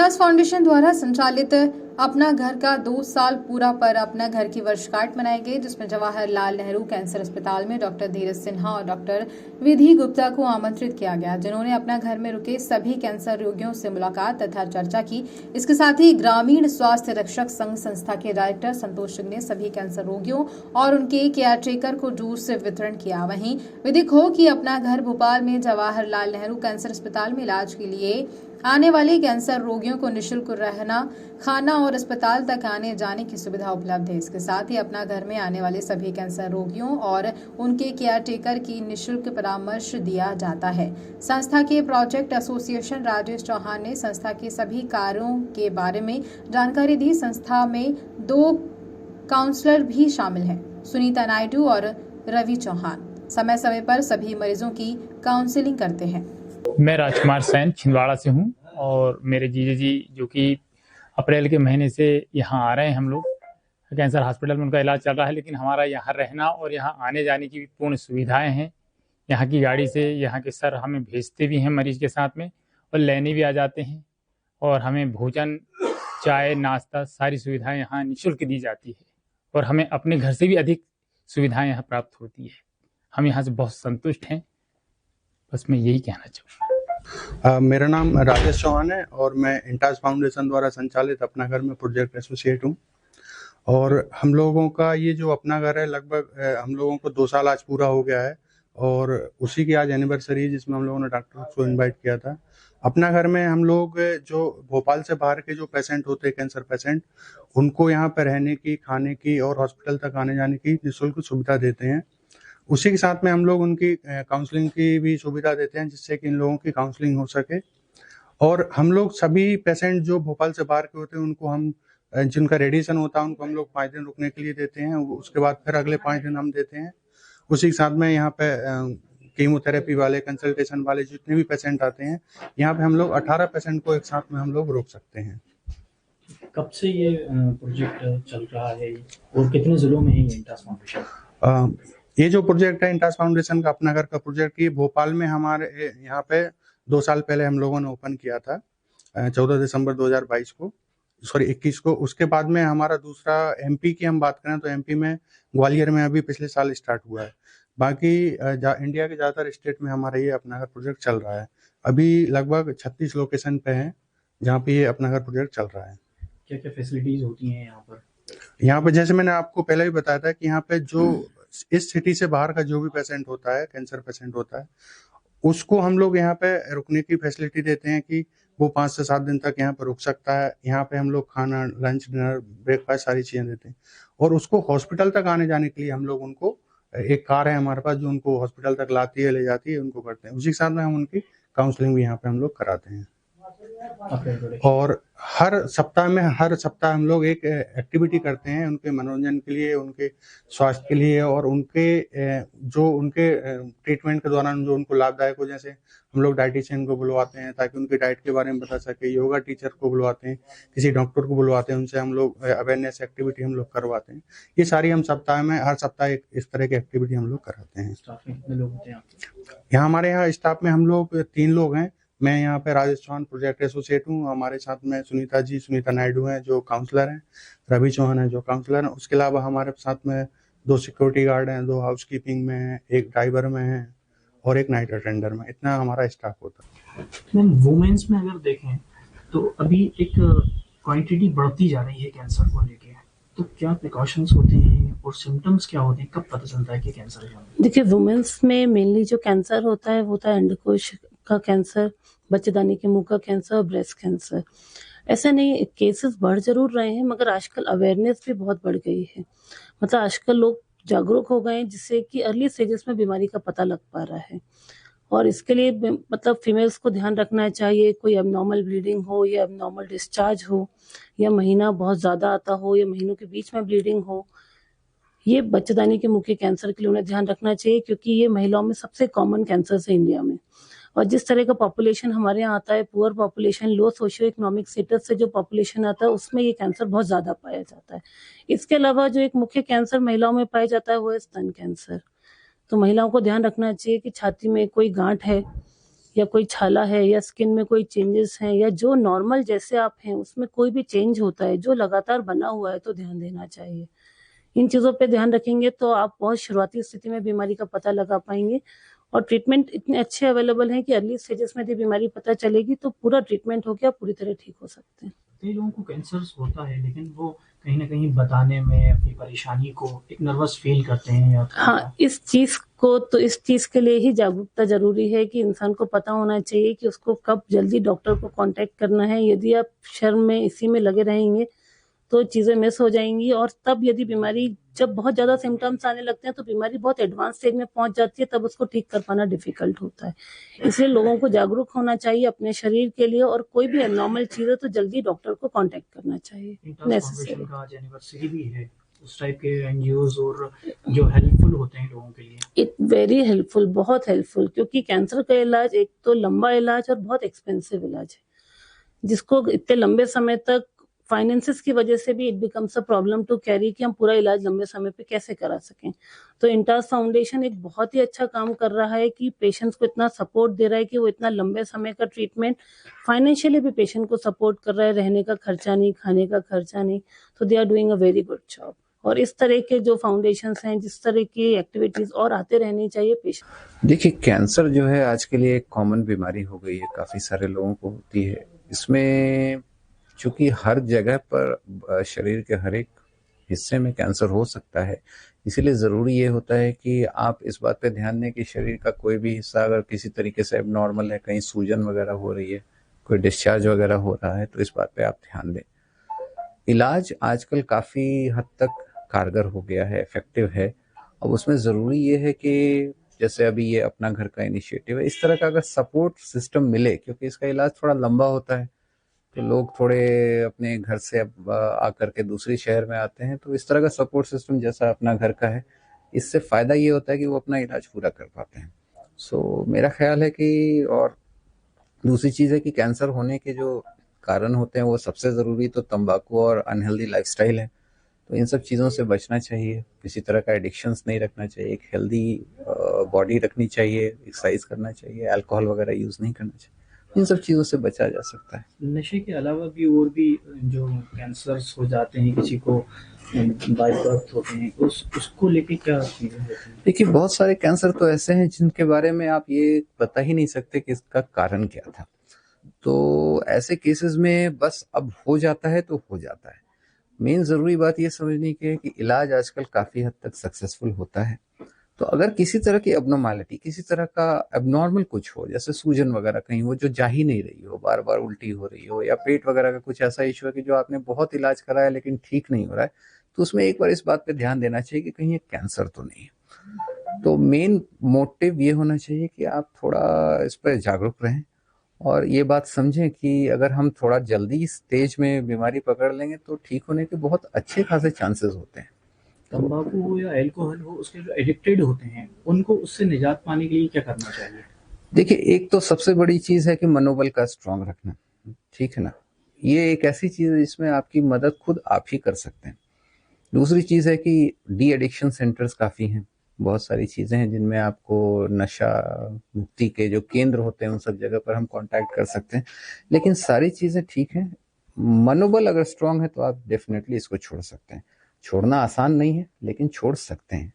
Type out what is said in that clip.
Intas foundation द्वारा संचालित अपना घर का 2 साल पूरा पर अपना घर की वर्षगांठ मनाई गई, जिसमें जवाहरलाल नेहरू कैंसर अस्पताल में डॉक्टर धीरज सिन्हा और डॉक्टर विधि गुप्ता को आमंत्रित किया गया, जिन्होंने अपना घर में रुके सभी कैंसर रोगियों से मुलाकात तथा चर्चा की। इसके साथ ही ग्रामीण स्वास्थ्य रक्षक संघ संस्था के डायरेक्टर संतोष सिंह ने सभी कैंसर रोगियों और उनके केयरटेकर को जूस वितरण किया। वहीं विदित हो कि अपना घर भोपाल में जवाहरलाल नेहरू कैंसर अस्पताल में इलाज के लिए आने वाले कैंसर रोगियों को निःशुल्क रहना, खाना और अस्पताल तक आने जाने की सुविधा उपलब्ध है। इसके साथ ही अपना घर में आने वाले सभी कैंसर रोगियों और उनके केयरटेकर की निःशुल्क परामर्श दिया जाता है। संस्था के प्रोजेक्ट एसोसिएशन राजेश चौहान ने संस्था के सभी कार्यों के बारे में जानकारी दी। संस्था में 2 काउंसलर भी शामिल हैं, सुनीता नायडू और रवि चौहान। समय समय पर सभी मरीजों की काउंसलिंग करते हैं। मैं राजकुमार सैन छिंदवाड़ा से हूँ और मेरे जीजा जी जो कि अप्रैल के महीने से यहाँ आ रहे हैं, हम लोग कैंसर हॉस्पिटल में उनका इलाज चल रहा है, लेकिन हमारा यहाँ रहना और यहाँ आने जाने की पूर्ण सुविधाएं हैं। यहाँ की गाड़ी से यहाँ के सर हमें भेजते भी हैं मरीज के साथ में और लेने भी आ जाते हैं, और हमें भोजन, चाय, नाश्ता सारी सुविधाएं यहाँ निःशुल्क दी जाती है और हमें अपने घर से भी अधिक सुविधाएं यहाँ प्राप्त होती है। हम यहाँ से बहुत संतुष्ट हैं। बस मैं यही कहना चाहूँगा। मेरा नाम राजेश चौहान है और मैं इंटास फाउंडेशन द्वारा संचालित अपना घर में प्रोजेक्ट एसोसिएट हूँ। और हम लोगों का ये जो अपना घर है, लगभग हम लोगों को 2 साल आज पूरा हो गया है और उसी की आज एनिवर्सरी है, जिसमें हम लोगों ने डॉक्टर को इनवाइट किया था। अपना घर में हम लोग जो भोपाल से बाहर के जो पेशेंट होते हैं, कैंसर पेशेंट, उनको यहाँ पे रहने की, खाने की और हॉस्पिटल तक आने जाने की निःशुल्क सुविधा देते हैं। उसी के साथ में हम लोग उनकी काउंसलिंग की भी सुविधा देते हैं, जिससे कि इन लोगों की काउंसलिंग हो सके। और हम लोग सभी पेशेंट जो भोपाल से बाहर के होते हैं, उनको हम जिनका रेडिएशन होता है उनको हम लोग 5 दिन रुकने के लिए देते हैं। उसके बाद फिर अगले 5 दिन हम देते हैं। उसी के साथ में यहाँ पे कीमोथेरेपी वाले, कंसल्टेशन वाले जितने भी पेशेंट आते हैं, यहाँ पे हम लोग 18 पेशेंट को एक साथ में हम लोग रोक सकते हैं। कब से ये प्रोजेक्ट चल रहा है और कितने जिलों में है ये इंटास फाउंडेशन? ये जो प्रोजेक्ट है इंटास फाउंडेशन का अपना घर का प्रोजेक्ट, ये भोपाल में हमारे यहाँ पे 2 साल पहले हम लोगों ने ओपन किया था, 14 दिसंबर 2022 को, सॉरी 21 को। उसके बाद में हमारा दूसरा एमपी की हम बात करें तो एमपी में ग्वालियर में अभी पिछले साल स्टार्ट हुआ है। बाकी इंडिया के ज़्यादातर स्टेट में हमारा ये अपना घर प्रोजेक्ट चल रहा है। अभी लगभग 36 लोकेशन पे है जहाँ पे ये अपना घर प्रोजेक्ट चल रहा है। क्या क्या फैसिलिटीज होती हैं यहाँ पर? यहाँ पे जैसे मैंने आपको पहले भी बताया था कि यहाँ पे जो इस सिटी से बाहर का जो भी पेशेंट होता है, कैंसर पेशेंट होता है, उसको हम लोग यहाँ पे रुकने की फैसिलिटी देते हैं कि वो 5 से 7 दिन तक यहाँ पर रुक सकता है। यहाँ पे हम लोग खाना, लंच, डिनर, ब्रेकफास्ट सारी चीज़ें देते हैं। और उसको हॉस्पिटल तक आने जाने के लिए हम लोग उनको, एक कार है हमारे पास जो उनको हॉस्पिटल तक लाती है, ले जाती है, उनको करते हैं। उसी के साथ में हम उनकी काउंसलिंग भी यहाँ पे हम लोग कराते हैं। और हर सप्ताह हम लोग एक एक्टिविटी करते हैं उनके मनोरंजन के लिए, उनके स्वास्थ्य के लिए और उनके ट्रीटमेंट के दौरान जो उनको लाभदायक हो। जैसे हम लोग डाइटिशियन को बुलवाते हैं ताकि उनकी डाइट के बारे में बता सके, योगा टीचर को बुलवाते हैं, किसी डॉक्टर को बुलवाते हैं, उनसे हम लोग अवेयरनेस एक्टिविटी हम लोग करवाते हैं। ये सारी हम हर सप्ताह एक इस तरह की एक्टिविटी हम लोग कराते हैं। स्टाफ में कितने लोग होते हैं आपके? यहाँ हमारे यहाँ स्टाफ में हम लोग 3 लोग हैं। मैं यहाँ पे राजेश चौहान प्रोजेक्ट एसोसिएट हूँ। हमारे साथ में सुनीता नायडू हैं जो काउंसलर हैं, रवि चौहान है जो काउंसलर हैं। उसके अलावा हमारे साथ में 2 सिक्योरिटी गार्ड हैं, 2 हाउसकीपिंग में हैं, 1 ड्राइवर में है और 1 नाइट अटेंडर में। इतना हमारा स्टाफ होता है। मैम, वुमेन्स में अगर देखें तो अभी एक क्वांटिटी बढ़ती जा रही है कैंसर को लेके, तो क्या प्रिकॉशंस होते हैं और सिम्टम्स क्या होते हैं, कब पता चलता है कि कैंसर है? देखिए, वुमेन्स में मेनली जो कैंसर होता है वो होता है अंडकोश का कैंसर, बच्चेदानी के मुंह का कैंसर और ब्रेस्ट कैंसर। ऐसा नहीं, केसेस बढ़ जरूर रहे हैं मगर आजकल अवेयरनेस भी बहुत बढ़ गई है। मतलब आजकल लोग जागरूक हो गए हैं, जिससे कि अर्ली स्टेजेस में बीमारी का पता लग पा रहा है। और इसके लिए मतलब फीमेल्स को ध्यान रखना चाहिए, कोई एबनॉर्मल ब्लीडिंग हो या एबनॉर्मल डिस्चार्ज हो या महीना बहुत ज़्यादा आता हो या महीनों के बीच में ब्लीडिंग हो, ये बच्चेदानी के मुंह के कैंसर के लिए उन्हें ध्यान रखना चाहिए, क्योंकि ये महिलाओं में सबसे कॉमन कैंसर है इंडिया में। और जिस तरह का पॉपुलेशन हमारे यहाँ आता है, पुअर पॉपुलेशन, लो सोशियो इकोनॉमिक स्टेटस से जो पॉपुलेशन आता है, उसमें ये कैंसर बहुत ज़्यादा पाया जाता है। इसके अलावा जो एक मुख्य कैंसर महिलाओं में पाया जाता है वो है स्तन कैंसर। तो महिलाओं को ध्यान रखना चाहिए कि छाती में कोई गांठ है या कोई छाला है या स्किन में कोई चेंजेस हैं या जो नॉर्मल जैसे आप हैं उसमें कोई भी चेंज होता है जो लगातार बना हुआ है तो ध्यान देना चाहिए। इन चीज़ों पे ध्यान रखेंगे तो आप बहुत शुरुआती स्थिति में बीमारी का पता लगा पाएंगे और ट्रीटमेंट इतने अच्छे अवेलेबल हैं कि अर्ली स्टेजेस में यदि बीमारी पता चलेगी तो पूरा ट्रीटमेंट होकर आप पूरी तरह ठीक हो सकते हैं। कई लोगों को कैंसर होता है लेकिन वो कहीं ना कहीं बताने में अपनी परेशानी को एक नर्वस फील करते हैं या हाँ, इस चीज़ के लिए ही जागरूकता ज़रूरी है कि इंसान को पता होना चाहिए कि उसको कब जल्दी डॉक्टर को कांटेक्ट करना है। यदि आप शर्म में इसी में लगे रहेंगे तो चीज़ें मिस हो जाएंगी और तब यदि बीमारी जब बहुत ज़्यादा सिम्टम्स आने लगते हैं तो बीमारी बहुत एडवांस स्टेज में पहुंच जाती है, तब उसको ठीक कर पाना डिफिकल्ट होता है। इसलिए लोगों को जागरूक होना चाहिए अपने शरीर के लिए और कोई भी एबनॉर्मल चीज़ है तो जल्दी डॉक्टर को कांटेक्ट करना चाहिए इंटर्स नेसेसरी। फाउंडेशन का आज एनिवर्सरी भी है, उस टाइप के एनजीओज और जो हेल्पफुल होते हैं लोगों के लिए। इट वेरी हेल्पफुल, बहुत हेल्पफुल, क्योंकि कैंसर का इलाज एक तो लंबा इलाज और बहुत एक्सपेंसिव इलाज है जिसको इतने लंबे समय तक फाइनेंसेस की वजह से भी it becomes a problem to carry कि हम पूरा इलाज लंबे समय पे कैसे करा सकें। तो इंटास फाउंडेशन एक बहुत ही अच्छा काम कर रहा है कि पेशेंट्स को इतना सपोर्ट दे रहा है कि वो इतना लंबे समय का ट्रीटमेंट फाइनेंशियली भी पेशेंट को सपोर्ट कर रहा है, रहने का खर्चा नहीं, खाने का खर्चा नहीं। तो they are doing a very good job और इस तरह के जो फाउंडेशंस हैं, जिस तरह की एक्टिविटीज और आते रहनी चाहिए पेशेंट। देखिए, कैंसर जो है आज के लिए एक कॉमन बीमारी हो गई है, काफ़ी सारे लोगों को होती है। इसमें चूंकि हर जगह पर शरीर के हर एक हिस्से में कैंसर हो सकता है, इसीलिए ज़रूरी ये होता है कि आप इस बात पे ध्यान दें कि शरीर का कोई भी हिस्सा अगर किसी तरीके से एबनॉर्मल है, कहीं सूजन वगैरह हो रही है, कोई डिस्चार्ज वगैरह हो रहा है, तो इस बात पे आप ध्यान दें। इलाज आजकल काफ़ी हद तक कारगर हो गया है, इफेक्टिव है। अब उसमें ज़रूरी ये है कि जैसे अभी ये अपना घर का इनिशिएटिव है, इस तरह का अगर सपोर्ट सिस्टम मिले, क्योंकि इसका इलाज थोड़ा लंबा होता है तो लोग थोड़े अपने घर से अब आकर के दूसरे शहर में आते हैं, तो इस तरह का सपोर्ट सिस्टम जैसा अपना घर का है, इससे फ़ायदा ये होता है कि वो अपना इलाज पूरा कर पाते हैं। सो मेरा ख्याल है कि और दूसरी चीज़ है कि कैंसर होने के जो कारण होते हैं वो सबसे ज़रूरी तो तंबाकू और अनहेल्दी लाइफस्टाइल है। तो इन सब चीज़ों से बचना चाहिए, किसी तरह का एडिक्शंस नहीं रखना चाहिए, एक हेल्दी बॉडी रखनी चाहिए, एक्सरसाइज करना चाहिए, अल्कोहल वगैरह यूज़ नहीं करना चाहिए। इन सब चीज़ों से बचा जा सकता है। नशे के अलावा भी और भी जो कैंसर्स हो जाते हैं, किसी को बाय बर्थ होते हैं, उसको लेके क्या चीज़ें होती हैं? देखिए, बहुत सारे कैंसर तो ऐसे हैं जिनके बारे में आप ये बता ही नहीं सकते कि इसका कारण क्या था। तो ऐसे केसेस में बस अब हो जाता है तो हो जाता है। मेन ज़रूरी बात ये समझने की है कि इलाज आजकल काफ़ी हद तक सक्सेसफुल होता है। तो अगर किसी तरह की एब्नॉर्मैलिटी, किसी तरह का एब्नॉर्मल कुछ हो, जैसे सूजन वगैरह कहीं हो जो जा ही नहीं रही हो, बार बार उल्टी हो रही हो, या पेट वगैरह का कुछ ऐसा इशू है कि जो आपने बहुत इलाज कराया लेकिन ठीक नहीं हो रहा है, तो उसमें एक बार इस बात पे ध्यान देना चाहिए कि कहीं ये कैंसर तो नहीं है। तो मेन मोटिव ये होना चाहिए कि आप थोड़ा इस पर जागरूक रहें और ये बात समझें कि अगर हम थोड़ा जल्दी स्टेज में बीमारी पकड़ लेंगे तो ठीक होने के बहुत अच्छे खासे चांसेस होते हैं। तंबाकू हो या अल्कोहल हो, उसके जो एडिक्टेड होते हैं उनको उससे निजात पाने के लिए क्या करना चाहिए? देखिए, एक तो सबसे बड़ी चीज़ है कि मनोबल का स्ट्रांग रखना, ठीक है ना? ये एक ऐसी चीज़ है जिसमें आपकी मदद खुद आप ही कर सकते हैं। दूसरी चीज़ है कि डी एडिक्शन सेंटर्स काफ़ी हैं, बहुत सारी चीज़ें हैं जिनमें आपको नशा मुक्ति के जो केंद्र होते हैं उन सब जगह पर हम कॉन्टैक्ट कर सकते हैं। लेकिन सारी चीज़ें ठीक हैं, मनोबल अगर स्ट्रांग है तो आप डेफिनेटली इसको छोड़ सकते हैं। छोड़ना आसान नहीं है लेकिन छोड़ सकते हैं।